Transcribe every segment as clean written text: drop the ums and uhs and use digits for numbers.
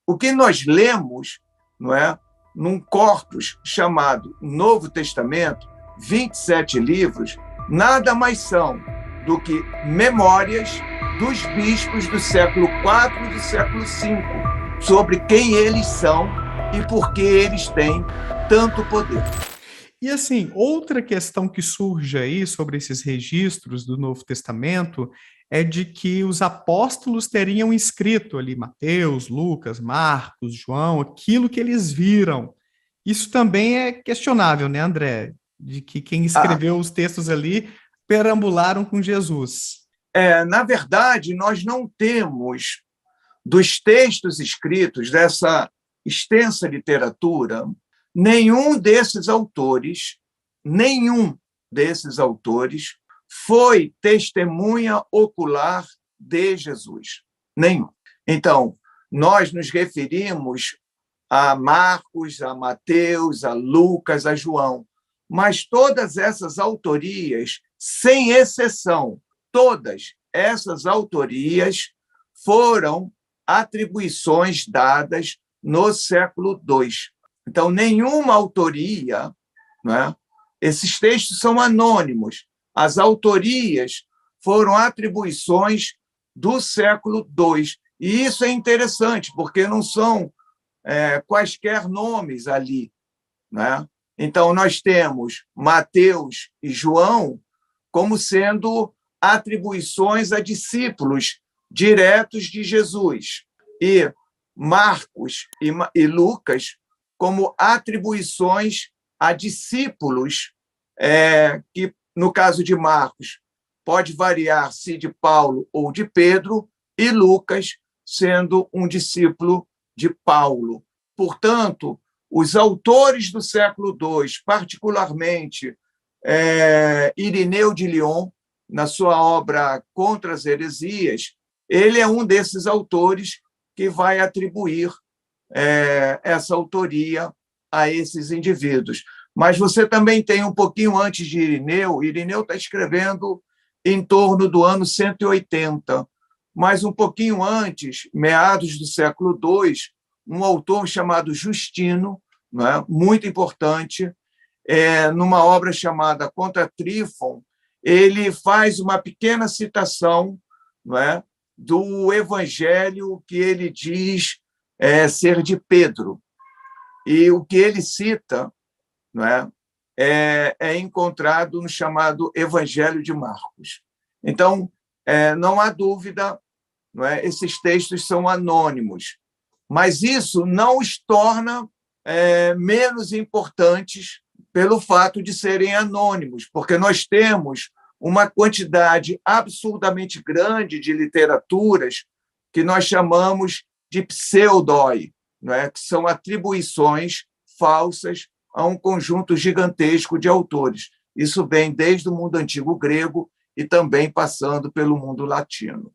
o que nós lemos, não é, num corpus chamado Novo Testamento, 27 livros, nada mais são do que memórias dos bispos do século IV e do século V, sobre quem eles são e por que eles têm tanto poder. E assim, outra questão que surge aí sobre esses registros do Novo Testamento é de que os apóstolos teriam escrito ali, Mateus, Lucas, Marcos, João, aquilo que eles viram. Isso também é questionável, né, André? De que quem escreveu os textos ali perambularam com Jesus. Na verdade, nós não temos, dos textos escritos dessa extensa literatura, nenhum desses autores foi testemunha ocular de Jesus. Nenhum. Então, nós nos referimos a Marcos, a Mateus, a Lucas, a João, mas todas essas autorias, sem exceção, todas essas autorias foram atribuições dadas no século II. Então, nenhuma autoria, né? Esses textos são anônimos, as autorias foram atribuições do século II. E isso é interessante, porque não são quaisquer nomes ali, né? Então, nós temos Mateus e João como sendo atribuições a discípulos diretos de Jesus, e Marcos e Lucas como atribuições a discípulos, que, no caso de Marcos, pode variar se de Paulo ou de Pedro, e Lucas sendo um discípulo de Paulo. Portanto, os autores do século II, particularmente Irineu de Lyon, na sua obra Contra as Heresias, ele é um desses autores que vai atribuir essa autoria a esses indivíduos. Mas você também tem um pouquinho antes de Irineu está escrevendo em torno do ano 180, mas um pouquinho antes, meados do século II, um autor chamado Justino, né, muito importante, numa obra chamada Contra Trífon, ele faz uma pequena citação, não é, do evangelho que ele diz ser de Pedro. E o que ele cita, não é encontrado no chamado Evangelho de Marcos. Então, não há dúvida, não é, esses textos são anônimos, mas isso não os torna menos importantes pelo fato de serem anônimos, porque nós temos uma quantidade absurdamente grande de literaturas que nós chamamos de pseudoi, não é? Que são atribuições falsas a um conjunto gigantesco de autores. Isso vem desde o mundo antigo grego e também passando pelo mundo latino.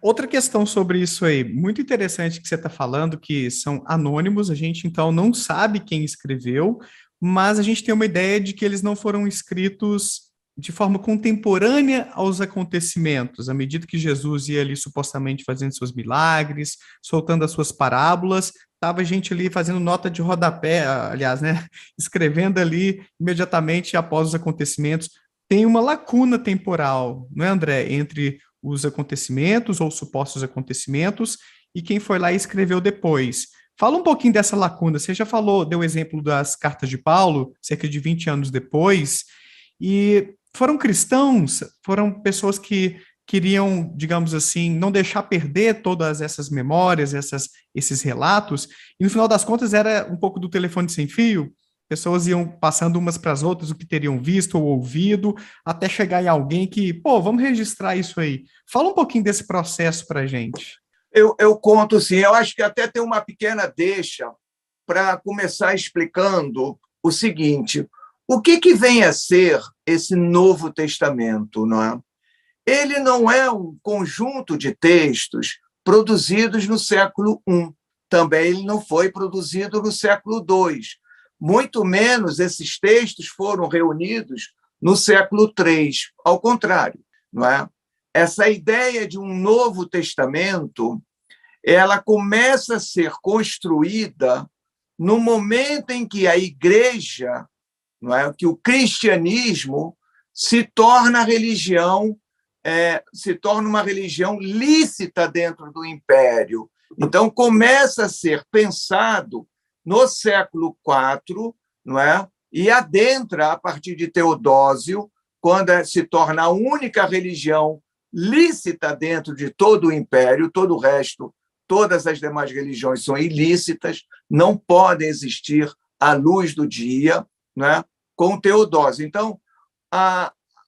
Outra questão sobre isso aí, muito interessante que você está falando, que são anônimos, a gente então não sabe quem escreveu, mas a gente tem uma ideia de que eles não foram escritos de forma contemporânea aos acontecimentos, à medida que Jesus ia ali supostamente fazendo seus milagres, soltando as suas parábolas, estava a gente ali fazendo nota de rodapé, aliás, né, escrevendo ali imediatamente após os acontecimentos. Tem uma lacuna temporal, não é, André, entre os acontecimentos ou supostos acontecimentos e quem foi lá e escreveu depois. Fala um pouquinho dessa lacuna. Você já falou, deu o exemplo das cartas de Paulo, cerca de 20 anos depois, e foram cristãos, foram pessoas que queriam, digamos assim, não deixar perder todas essas memórias, esses relatos, e no final das contas era um pouco do telefone sem fio. Pessoas iam passando umas para as outras o que teriam visto ou ouvido, até chegar em alguém que, pô, vamos registrar isso aí. Fala um pouquinho desse processo para a gente. Eu conto, sim. Eu acho que até tem uma pequena deixa para começar explicando o seguinte: o que vem a ser esse Novo Testamento, não é? Ele não é um conjunto de textos produzidos no século I. Também ele não foi produzido no século II. Muito menos esses textos foram reunidos no século III. Ao contrário, não é? Essa ideia de um Novo Testamento ela começa a ser construída no momento em que a igreja, não é, que o cristianismo se torna uma religião lícita dentro do império. Então, começa a ser pensado no século IV, não é? E adentra, a partir de Teodósio, quando se torna a única religião lícita dentro de todo o império, todo o resto, todas as demais religiões são ilícitas, não podem existir à luz do dia, né? Com Teodósio. Então,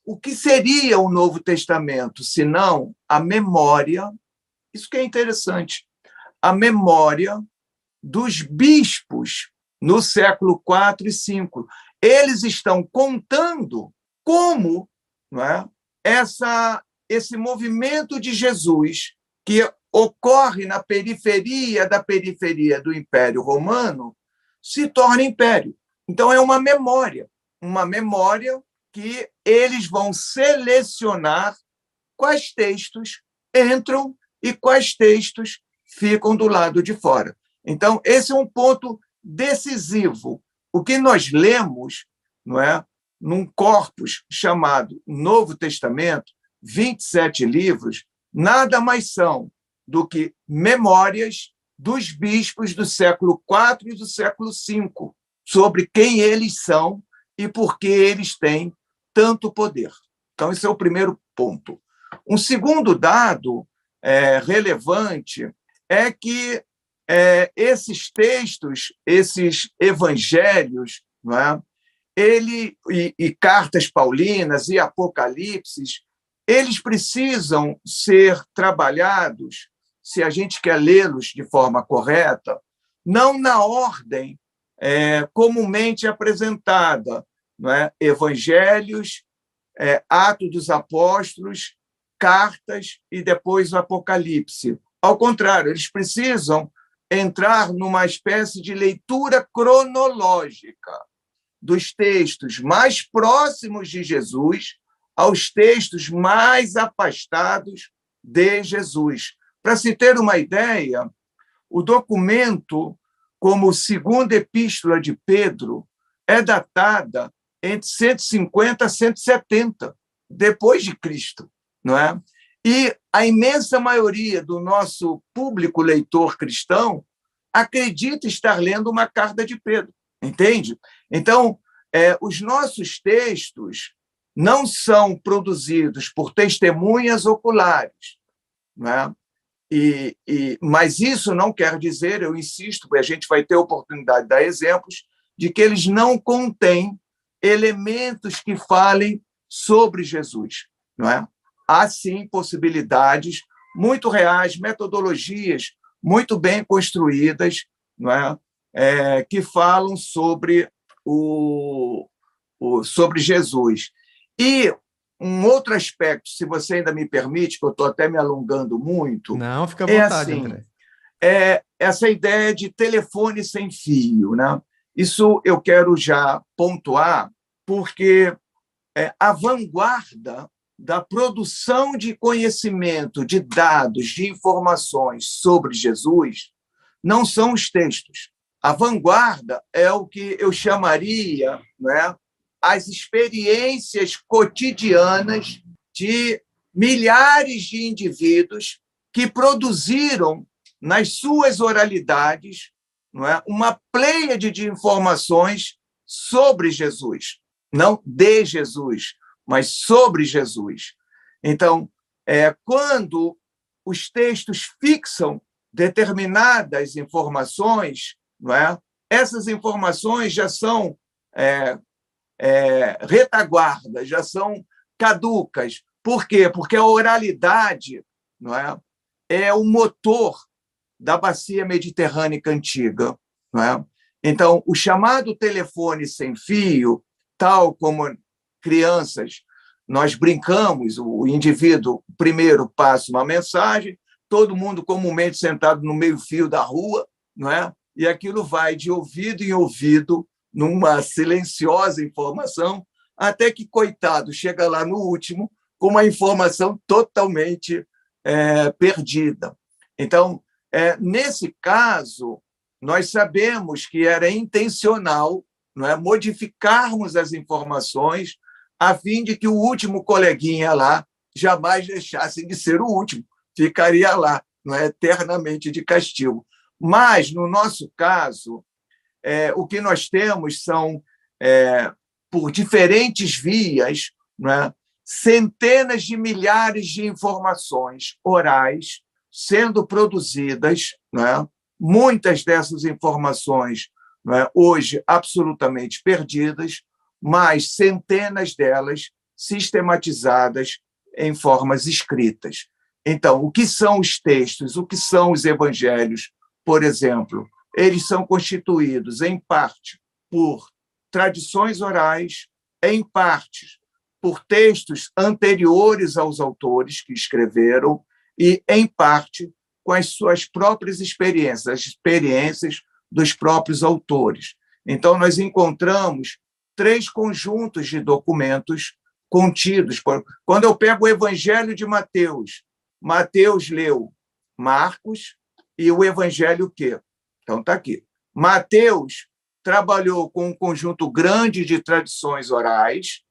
o que seria o Novo Testamento, senão a memória, isso que é interessante, a memória dos bispos no século IV e V. Eles estão contando como, não é, esse movimento de Jesus, que ocorre na periferia da periferia do Império Romano, se torna império. Então, é uma memória que eles vão selecionar quais textos entram e quais textos ficam do lado de fora. Então, esse é um ponto decisivo. O que nós lemos, não é, num corpus chamado Novo Testamento, 27 livros, nada mais são do que memórias dos bispos do século IV e do século V, sobre quem eles são e por que eles têm tanto poder. Então, esse é o primeiro ponto. Um segundo dado relevante é que esses textos, esses evangelhos, não é? E cartas paulinas e apocalipses, eles precisam ser trabalhados, se a gente quer lê-los de forma correta, não na ordem comumente apresentada, não é? Evangelhos, Atos dos Apóstolos, cartas e depois o Apocalipse. Ao contrário, eles precisam entrar numa espécie de leitura cronológica dos textos mais próximos de Jesus aos textos mais afastados de Jesus. Para se ter uma ideia, o documento, como segunda epístola de Pedro, é datada entre 150 a 170 depois de Cristo, não é? E a imensa maioria do nosso público leitor cristão acredita estar lendo uma carta de Pedro, entende? Então, os nossos textos não são produzidos por testemunhas oculares, não é? Mas isso não quer dizer, eu insisto, porque a gente vai ter oportunidade de dar exemplos, de que eles não contêm elementos que falem sobre Jesus, não é? Há, sim, possibilidades muito reais, metodologias muito bem construídas, não é? Que falam sobre sobre Jesus. E um outro aspecto, se você ainda me permite, que eu estou até me alongando muito, não, fica à vontade, assim, André. Essa ideia de telefone sem fio, né? Isso eu quero já pontuar, porque a vanguarda da produção de conhecimento, de dados, de informações sobre Jesus, não são os textos. A vanguarda é o que eu chamaria, né, as experiências cotidianas de milhares de indivíduos que produziram, nas suas oralidades, não é, uma pleiade de informações sobre Jesus. Não de Jesus, mas sobre Jesus. Então, quando os textos fixam determinadas informações, não é? Essas informações já são retaguardas, já são caducas. Por quê? Porque a oralidade, não é o motor da bacia mediterrânea antiga, não é? Então, o chamado telefone sem fio, tal como crianças, nós brincamos, o indivíduo primeiro passa uma mensagem, todo mundo comumente sentado no meio-fio da rua, não é? E aquilo vai de ouvido em ouvido, numa silenciosa informação, até que, coitado, chega lá no último com uma informação totalmente perdida. Então, Nesse caso, nós sabemos que era intencional, não é, modificarmos as informações a fim de que o último coleguinha lá jamais deixasse de ser o último, ficaria lá, não é, eternamente de castigo. Mas, no nosso caso, o que nós temos são, por diferentes vias, não é, centenas de milhares de informações orais sendo produzidas, não é, muitas dessas informações, não é, hoje absolutamente perdidas, mas centenas delas sistematizadas em formas escritas. Então, o que são os textos, o que são os evangelhos, por exemplo? Eles são constituídos, em parte, por tradições orais, em parte, por textos anteriores aos autores que escreveram e, em parte, com as suas próprias experiências, as experiências dos próprios autores. Então, nós encontramos 3 conjuntos de documentos contidos. Quando eu pego o Evangelho de Mateus, Mateus leu Marcos e o Evangelho o quê? Então, está aqui. Mateus trabalhou com um conjunto grande de tradições orais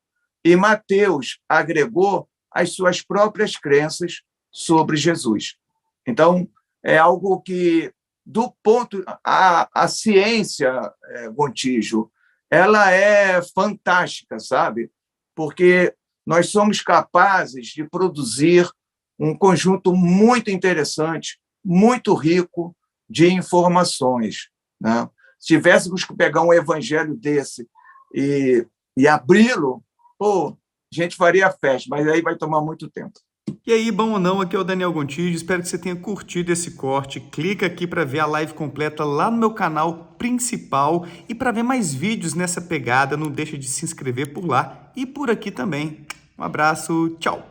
e Mateus agregou as suas próprias crenças sobre Jesus. Então, é algo que, do ponto... A ciência, Gontijo, ela é fantástica, sabe? Porque nós somos capazes de produzir um conjunto muito interessante, muito rico de informações, né? Se tivéssemos que pegar um evangelho desse e abri-lo, a gente faria festa, mas aí vai tomar muito tempo. E aí, bom ou não, aqui é o Daniel Gontijo, espero que você tenha curtido esse corte. Clica aqui para ver a live completa lá no meu canal principal e para ver mais vídeos nessa pegada, não deixa de se inscrever por lá e por aqui também. Um abraço, tchau!